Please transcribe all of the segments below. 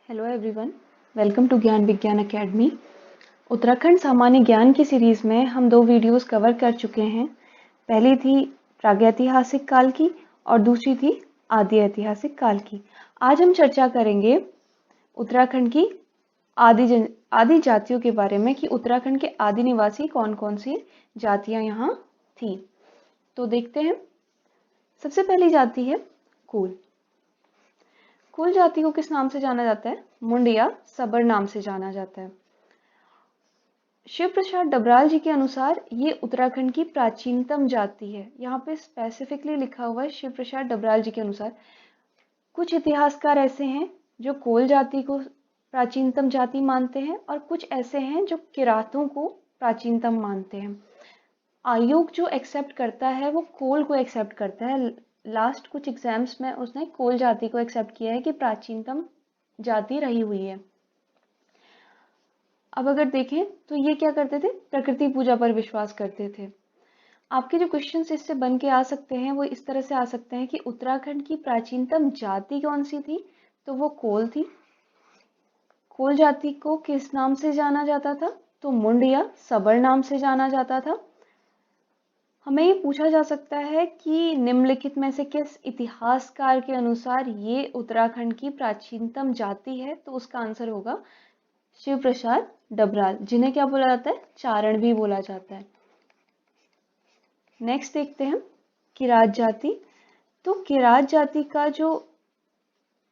Hello everyone, welcome to ज्ञान विज्ञान academy. Uttarakhand सामान्य ज्ञान की सीरीज़ में हम 2 वीडियोस कवर कर चुके हैं। पहली थी प्रागैतिहासिक काल की और दूसरी थी आदि ऐतिहासिक काल की। आज हम चर्चा करेंगे उत्तराखंड की आदि जातियों के बारे में कि उत्तराखंड के आदि निवासी कौन-कौन सी जातियां यहाँ थी। तो देखते हैं। सबसे पहली जाति है कूल। कूल जाति को किस नाम से जाना जाता है? मुंड या सबर नाम से जाना जाता है। शिव प्रसाद डबराल जी के अनुसार ये उत्तराखंड की प्राचीनतम जाति है। यहाँ पे स्पेसिफिकली लिखा हुआ है शिव प्रसाद डबराल जी के अनुसार। कुछ इतिहासकार ऐसे हैं जो कोल जाति को प्राचीनतम जाति मानते हैं और कुछ ऐसे हैं जो किरातों को प्राचीनतम मानते हैं। आयोग जो एक्सेप्ट करता है वो कोल को एक्सेप्ट करता है। लास्ट कुछ एग्जाम्स में उसने कोल जाति को एक्सेप्ट किया है कि प्राचीनतम जाति रही हुई है। अब अगर देखें तो ये क्या करते थे? प्रकृति पूजा पर विश्वास करते थे। आपके जो क्वेश्चंस इससे बन के आ सकते हैं वो इस तरह से आ सकते हैं कि उत्तराखंड की प्राचीनतम जाति कौन सी थी? तो वो कोल थी। कोल जाति को किस नाम से जाना जाता था? तो मुंड या सबर नाम से जाना जाता था। हमें ये पूछा जा सकता है कि निम्नलिखित में से किस इतिहासकार के अनुसार ये उत्तराखंड की प्राचीनतम जाति है? तो उसका आंसर होगा शिव प्रसाद डबराल, जिन्हें क्या बोला जाता है? चारण भी बोला जाता है। नेक्स्ट देखते हैं किरात जाति। तो किरात जाति का जो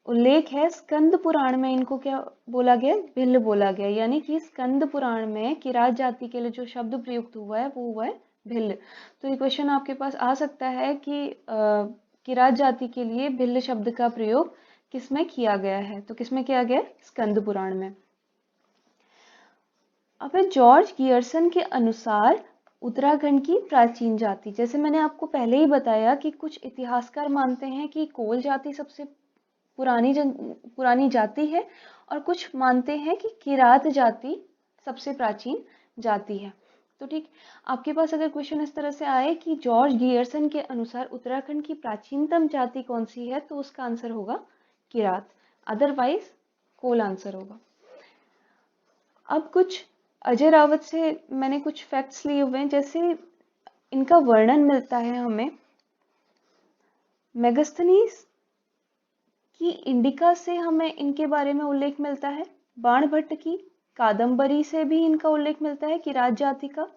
उल्लेख है स्कंद पुराण में, इनको क्या बोला गया? भिल्ल बोला गया। यानी कि स्कंद पुराण में किरात जाति के लिए जो शब्द प्रयुक्त हुआ है वो हुआ है भिल्ल। तो ये क्वेश्चन आपके पास आ सकता है कि किरात जाति के लिए भिल्ल शब्द का प्रयोग किसमें किया गया है? तो किसमें किया गया? स्कंद पुराण में। अब जॉर्ज गियर्सन के अनुसार उत्तराखंड की प्राचीन जाति, जैसे मैंने आपको पहले ही बताया कि कुछ इतिहासकार मानते हैं कि कोल जाति सबसे पुरानी जाति है और कुछ मानते हैं कि किरात जाति सबसे प्राचीन जाति है। तो ठीक, आपके पास अगर क्वेश्चन इस तरह से आए कि जॉर्ज गियर्सन के अनुसार उत्तराखंड की प्राचीनतम जाति कौन सी है, तो उसका आंसर होगा किरात, अदरवाइज कोल आंसर होगा। अब कुछ अजय रावत से मैंने कुछ फैक्ट्स लिए हुए हैं, जैसे इनका वर्णन मिलता है हमें मेगास्थनीज की इंडिका से, हमें इनके बारे में उल्लेख मिलता है। बाणभट्ट की कादम्बरी से भी इनका उल्लेख मिलता है किरात जाति का।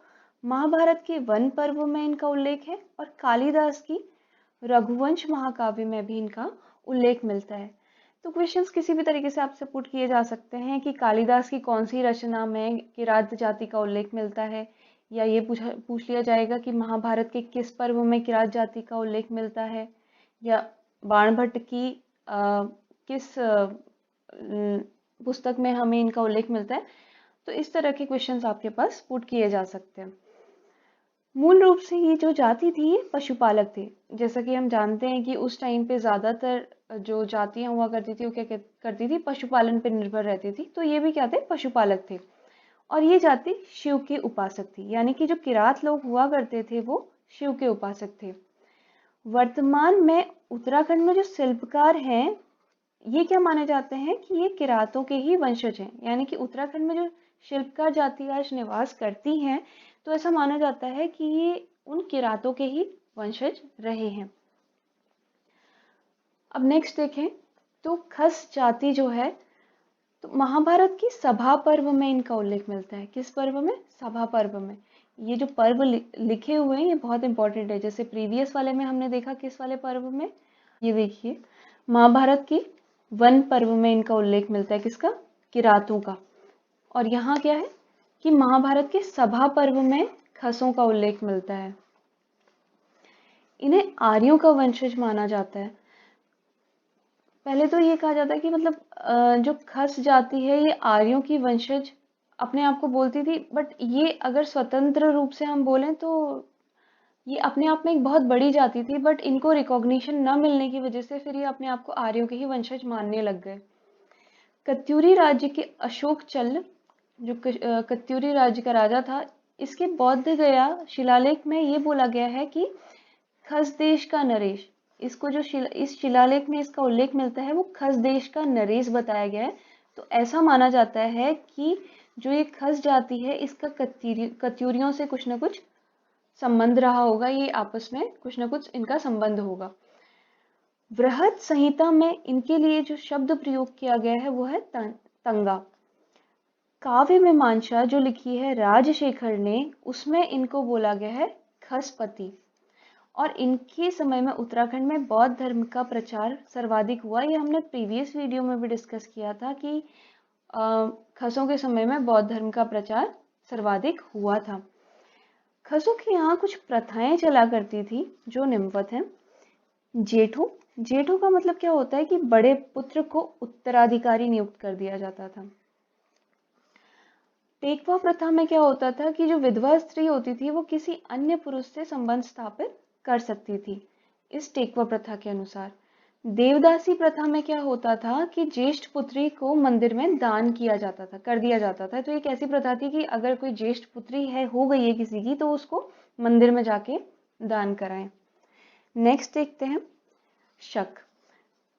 महाभारत के वन पर्व में इनका उल्लेख है और कालिदास की रघुवंश महाकाव्य में भी इनका उल्लेख मिलता है। तो क्वेश्चंस किसी भी तरीके से आपसे पुट किए जा सकते हैं कि कालिदास की कौन सी रचना में किरात जाति का उल्लेख मिलता है, या ये पूछ लिया जाएगा कि महाभारत के किस पर्व में किरात जाति का उल्लेख मिलता है, या बाणभट्ट की किस पुस्तक में हमें इनका उल्लेख मिलता है। तो इस तरह के क्वेश्चंस आपके पास पुट किए जा सकते हैं। मूल रूप से ये जो जाति थी ये पशुपालक थे। जैसा कि हम जानते हैं कि उस टाइम पे ज़्यादातर जो जातियां हुआ करती थी वो क्या करती थी? पशुपालन पर निर्भर रहती थी। तो ये भी क्या थे? पशुपालक थे। और ये जाति शिव के उपासक थी, यानी कि जो किरात लोग हुआ करते थे वो शिव के उपासक थे। वर्तमान में उत्तराखंड में जो शिल्पकार हैं ये क्या माने जाते हैं कि ये किरातों के ही वंशज हैं। यानी कि उत्तराखंड में जो शिल्पकार जाति आज निवास करती हैं, तो ऐसा माना जाता है कि ये उन किरातों के ही वंशज रहे हैं। अब नेक्स्ट देखें तो खस जाति जो है, तो महाभारत की सभा पर्व में इनका उल्लेख मिलता है। किस पर्व में? सभा पर्व में। ये जो पर्व लिखे हुए हैं ये बहुत इंपॉर्टेंट है। जैसे प्रीवियस वाले में हमने देखा किस वाले पर्व में, ये देखिए महाभारत की वन पर्व में इनका उल्लेख मिलता है। किसका? किरातों का। और यहाँ क्या है कि महाभारत के सभा पर्व में खसों का उल्लेख मिलता है। इन्हें आर्यों का वंशज माना जाता है। पहले तो ये कहा जाता है कि मतलब जो खस जाति है ये आर्यों की वंशज अपने आप को बोलती थी, बट ये अगर स्वतंत्र रूप से हम बोलें तो ये अपने आप में एक बहुत बड़ी जाति थी, बट इनको रिकॉग्निशन न मिलने की वजह से फिर ये अपने आप को आर्यों के ही वंशज मानने लग गए। कत्यूरी राज्य के अशोक चल, जो कत्यूरी राज्य का राजा था, इसके बौद्ध गया शिलालेख में ये बोला गया है कि खसदेश का नरेश, इसको जो इस शिलालेख में इसका उल्लेख मिलता है वो खसदेश का नरेश बताया गया है। तो ऐसा माना जाता है कि जो ये खस जाति है इसका कत्यूरियों से कुछ न कुछ संबंध रहा होगा, ये आपस में कुछ न कुछ इनका संबंध होगा। बृहत संहिता में इनके लिए जो शब्द प्रयोग किया गया है वो है तंगा। काव्य मीमांसा जो लिखी है राजशेखर ने, उसमें इनको बोला गया है खसपति। और इनके समय में उत्तराखंड में बौद्ध धर्म का प्रचार सर्वाधिक हुआ। ये हमने प्रीवियस वीडियो में भी डिस्कस किया था कि खसों के समय में बौद्ध धर्म का प्रचार सर्वाधिक हुआ था। खसों के यहाँ कुछ प्रथाएं चला करती थी जो निम्नवत हैं। जेठो, जेठो का मतलब क्या होता है कि बड़े पुत्र को उत्तराधिकारी नियुक्त कर दिया जाता था। टेकवा प्रथा में क्या होता था कि जो विधवा स्त्री होती थी वो किसी अन्य पुरुष से संबंध स्थापित कर सकती थी, इस टेकवा प्रथा के अनुसार। देवदासी प्रथा में क्या होता था कि ज्येष्ठ पुत्री को मंदिर में दान किया जाता था, कर दिया जाता था। तो एक ऐसी प्रथा थी कि अगर कोई ज्येष्ठ पुत्री है, हो गई है किसी की, तो उसको मंदिर में जाके दान कराएं। नेक्स्ट देखते हैं शक।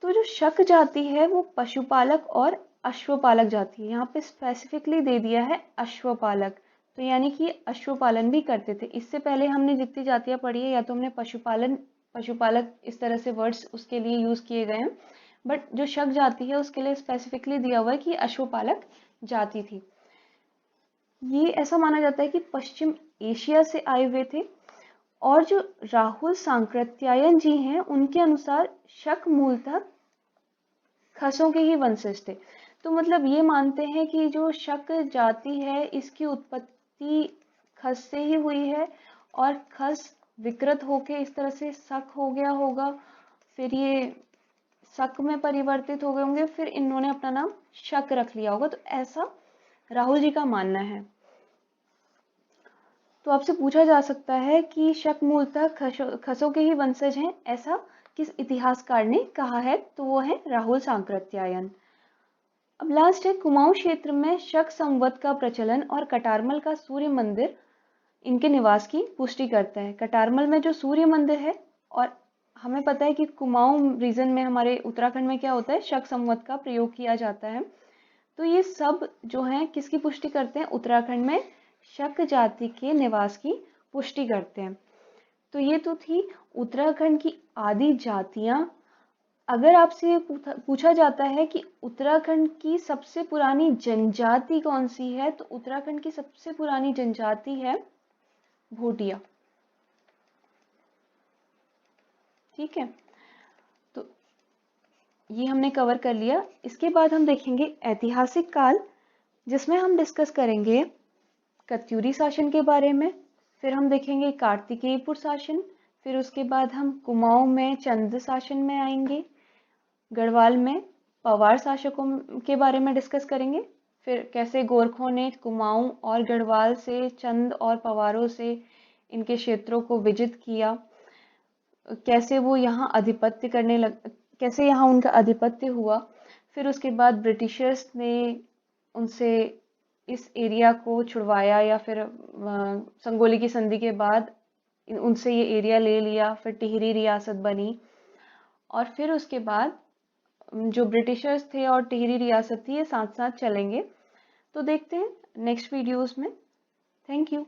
तो जो शक जाति है वो पशुपालक और अश्वपालक जाति है। यहाँ पे स्पेसिफिकली दे दिया है अश्वपालक, तो यानी कि अश्वपालन भी करते थे। इससे पहले हमने जितनी जातियां पढ़ी है या तो हमने पशुपालन, पशुपालक इस तरह से वर्ड्स उसके लिए यूज किए गए हैं, बट जो शक जाति है उसके लिए स्पेसिफिकली दिया हुआ है कि अश्वपालक जाति थी। ये ऐसा माना जाता है कि पश्चिम एशिया से आए हुए थे। और जो राहुल सांकृत्यायन जी हैं उनके अनुसार शक मूलतः खसों के ही वंशज थे। तो मतलब ये मानते हैं कि जो शक जाति है इसकी उत्पत्ति खस से ही हुई है, और खस विकृत होके इस तरह से शक हो गया होगा, फिर ये शक में परिवर्तित हो गए होंगे, फिर इन्होंने अपना नाम शक रख लिया होगा। तो ऐसा राहुल जी का मानना है। तो आपसे पूछा जा सकता है कि शक मूलतः खसों के ही वंशज हैं, ऐसा किस इतिहासकार ने कहा है? तो वो है राहुल सांकृत्यायन। अब लास्ट है कुमाऊं क्षेत्र में शक संवत का प्रचलन और कटारमल का सूर्य मंदिर इनके निवास की पुष्टि करता है। कटारमल में जो सूर्य मंदिर है, और हमें पता है कि कुमाऊं रीजन में हमारे उत्तराखंड में क्या होता है, शक संवत का प्रयोग किया जाता है। तो ये सब जो हैं किसकी पुष्टि करते हैं? उत्तराखंड में शक जाति के निवास की पुष्टि करते हैं। तो ये तो थी उत्तराखंड की आदि जातियां। अगर आपसे ये पूछा जाता है कि उत्तराखंड की सबसे पुरानी जनजाति कौन सी है, तो उत्तराखंड की सबसे पुरानी जनजाति है भोटिया। ठीक है, तो ये हमने कवर कर लिया। इसके बाद हम देखेंगे ऐतिहासिक काल, जिसमें हम डिस्कस करेंगे कत्यूरी शासन के बारे में, फिर हम देखेंगे कार्तिकेयपुर शासन, फिर उसके बाद हम कुमाऊं में चंद शासन में आएंगे, गढ़वाल में पवार शासकों के बारे में डिस्कस करेंगे, फिर कैसे गोरखों ने कुमाऊं और गढ़वाल से चंद और पवारों से इनके क्षेत्रों को विजित किया, कैसे वो यहाँ आधिपत्य करने लग, कैसे यहाँ उनका आधिपत्य हुआ। फिर उसके बाद ब्रिटिशर्स ने उनसे इस एरिया को छुड़वाया, या फिर संगोली की संधि के बाद उनसे ये एरिया ले लिया, फिर टिहरी रियासत बनी। और फिर उसके बाद जो ब्रिटिशर्स थे और टिहरी रियासत थी, ये साथ साथ चलेंगे। तो देखते हैं नेक्स्ट वीडियोस में। Thank you.